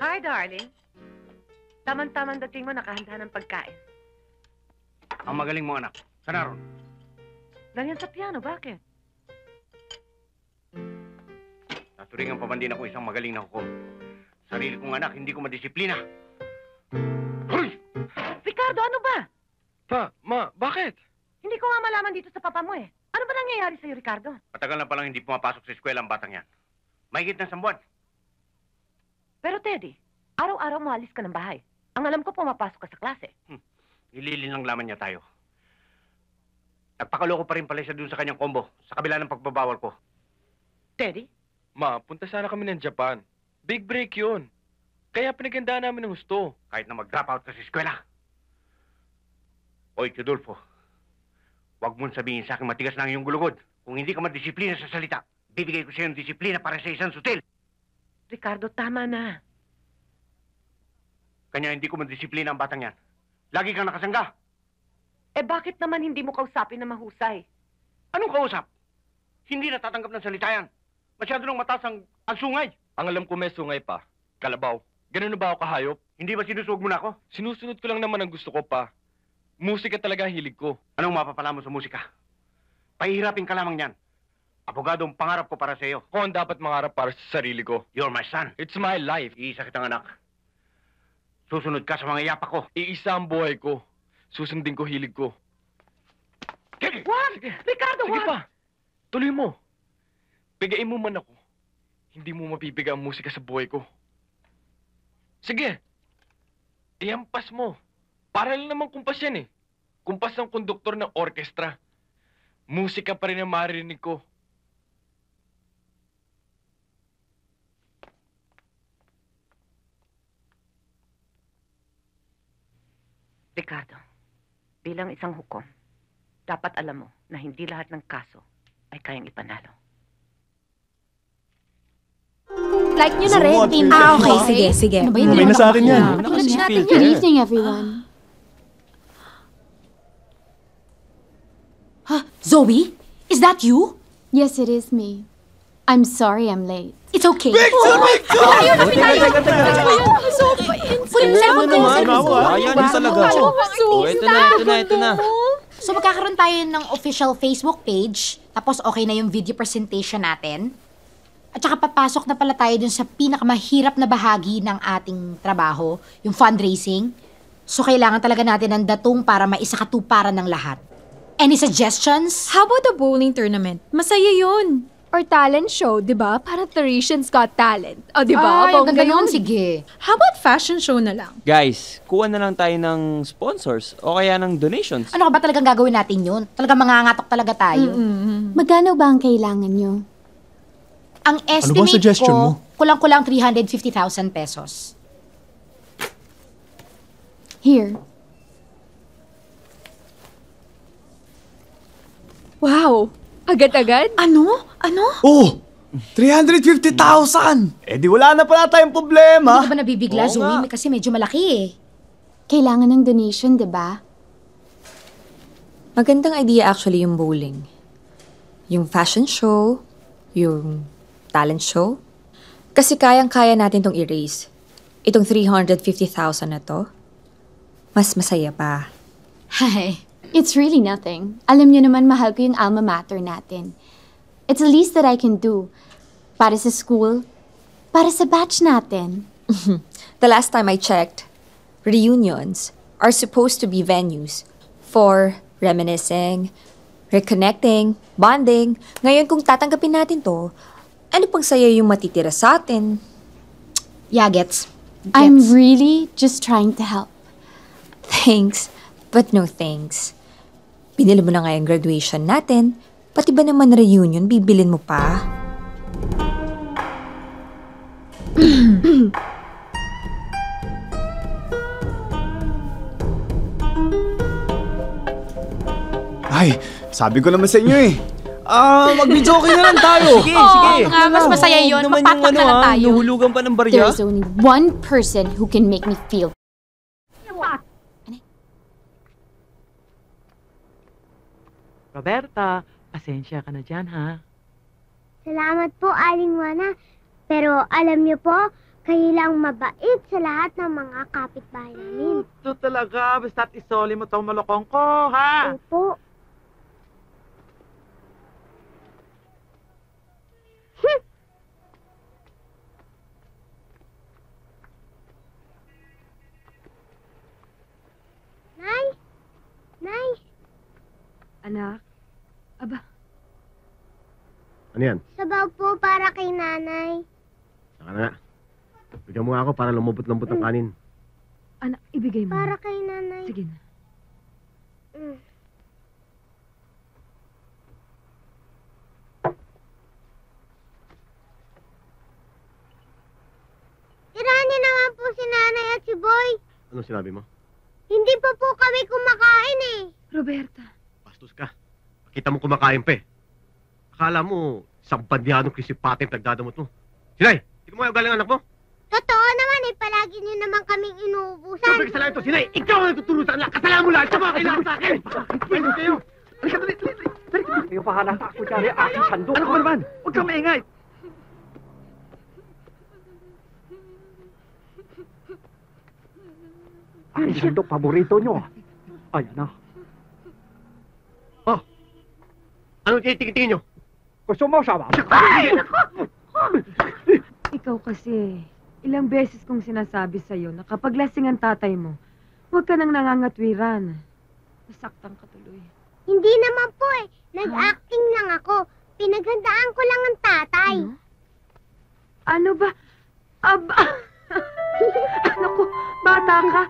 Hi, darling. Taman-taman dating mo, nakahanda ng pagkain. Ang magaling mo, anak. Saan naroon? Ganyan sa piano, bakit? Naturingan pa man din ako isang magaling na hukom. Sarili kong anak, hindi ko madisiplina. Hoy! Ricardo, ano ba? Pa, ma, bakit? Hindi ko nga malaman dito sa papa mo eh. Ano ba nangyayari sa'yo, Ricardo? Matagal na palang hindi pumapasok sa eskwela ang batang yan. Mahigit na 1 buwan. Pero Teddy, araw-araw mo alis ka ng bahay. Ang alam ko, pumapasok ka sa klase. Nililinlang laman niya tayo. Nagpakaloko pa rin pala siya dun sa kanyang combo, sa kabila ng pagbabawal ko. Teddy? Ma, punta sana kami ng Japan. Big break yun. Kaya pinagandaan namin ng gusto. Kahit na mag-drop out ka sa eskwela. Oy, Tudolfo. Huwag mong sabihin sa akin matigas na ang iyong gulugod. Kung hindi ka madisiplina sa salita, bibigay ko sa iyo ng disiplina para sa isang sutil. Ricardo, tama na. Kanya hindi ko madisiplina ang batang yan. Lagi kang nakasangga. Eh bakit naman hindi mo kausapin na mahusay? Anong kausap? Hindi natatanggap ng salita yan. Masyado nang mataas ang sungay. Ang alam ko may sungay pa. Kalabaw. Ganun na ba ako kahayop? Hindi ba sinusug mo na ako? Sinusunod ko lang naman ang gusto ko pa. Musika talaga hilig ko. Anong mapapala mo sa musika? Pahihirapin ka lamang yan. Abogado ang pangarap ko para sa iyo. Ako ang dapat mangarap para sa sarili ko. You're my son. It's my life. Iisa kitang anak. Susunod ka sa mga yapak ko. Iisa ang buhay ko. Susundin ko hilig ko. Sige! Wag! Sige. Ricardo, Sige wag! pa. Tuloy mo. Pigain mo man ako. Hindi mo mapipiga ang musika sa buhay ko. Sige. Iampas mo. Para lang naman kumpas yan eh. Kumpas ng konduktor ng orkestra. Musika pa rin ang maririnig ko. Ricardo, bilang isang hukom, dapat alam mo na hindi lahat ng kaso ay kayang ipanalo. Like nyo na rin. Okay, sige, sige. Ano ba yun? May na sa akin yan. Good evening, everyone. Huh? Zoe? Is that you? Yes, it is me. I'm sorry I'm late. It's okay. Ayun, lapit tayo. Ayan yung talaga. Ito na. So magkakaroon tayo ng official Facebook page, tapos okay na yung video presentation natin. At saka papasok na pala tayo dun sa pinakamahirap na bahagi ng ating trabaho, yung fundraising. So kailangan talaga natin ng datong para maisakatuparan ng lahat. Any suggestions? How about the bowling tournament? Masaya yun. Or talent show, di ba? Para Parisians Got Talent. O, di ba? Ay, ang ganda nun. Sige. How about fashion show na lang? Guys, kuha na lang tayo ng sponsors o kaya ng donations. Ano ba talagang gagawin natin yun? Talagang mangangatok talaga tayo. Magkano ba ang kailangan nyo? Ang estimate suggestion mo? ko, kulang-kulang 350,000 pesos. Here. Wow! Agad-agad? Ano? Oh! 350,000! Eh di wala na pala tayong problema. Hindi ka ba nabibigla, Oo Zoe? nga. Kasi medyo malaki eh. Kailangan ng donation, di ba? Magandang idea actually yung bowling. Yung fashion show, yung talent show. Kasi kayang-kaya natin tong i-raise. Itong 350,000 na to, mas masaya pa. Hay. It's really nothing. Alam nyo naman, mahal ko yung alma mater natin. It's the least that I can do. Para sa school, para sa batch natin. The last time I checked, reunions are supposed to be venues for reminiscing, reconnecting, bonding. Ngayon kung tatanggapin natin to, ano pang saya yung matitira sa atin? Yeah, gets. I'm really just trying to help. Thanks, but no thanks. Binili mo na nga yung graduation natin, pati ba naman reunion, bibilin mo pa? Ay, sabi ko naman sa inyo eh. Mag-video okay na lang tayo. Sige. nga, mas masaya yun. Naman Magpapak na lang tayo. Nuhulugan pa ng barya. There's only one person who can make me feel. Roberta, pasensya ka na dyan, ha? Salamat po, Aling Juana. Pero alam niyo po, Kayo lang mabait sa lahat ng mga kapitbahay namin. Ito talaga, basta't isoli mo tong malokong ko, ha? Opo. Nay! Nay! Anak, Ano yan? Sabaw po para kay nanay. Saka na nga. Bigyan mo nga ako para lumubot-lambot ng kanin. anak, ibigay mo. Para kay nanay. Sige na. Mm. Tirahan niyo naman po si nanay at si Boy. Ano sinabi mo? Hindi pa po kami kumakain eh. Roberta. Bastos ka. Pakita mo kumakain pa eh. Akala mo, isang bandyanong kisipate ang nagdadamot mo. Sinay, hindi mo nga ugaling anak mo? Totoo naman eh, palagi niyo naman kaming inuubusan. Sabi kasalanan ito, Sinay! Ikaw ang nagtutulong sa kanila! Kasalanan mo lahat sa mga kailangan sa akin! Pwede kayo! Halika, dali! Kayo pahalata ako dyan, aking sando! Ano ka ba naman? Huwag kang maingay! Aking sando, paborito nyo. Ayan na. Oh! Anong tinitingin nyo? Gusto mo, Sama? Ikaw kasi, ilang beses kong sinasabi sa'yo na kapag lasing ang tatay mo, huwag ka nang nangangatwiran. Nasaktan ka tuloy. Hindi naman po eh. Nag-acting lang ako. Pinaghandaan ko lang ang tatay. Ano ba? Aba! Ano ko, bata ka?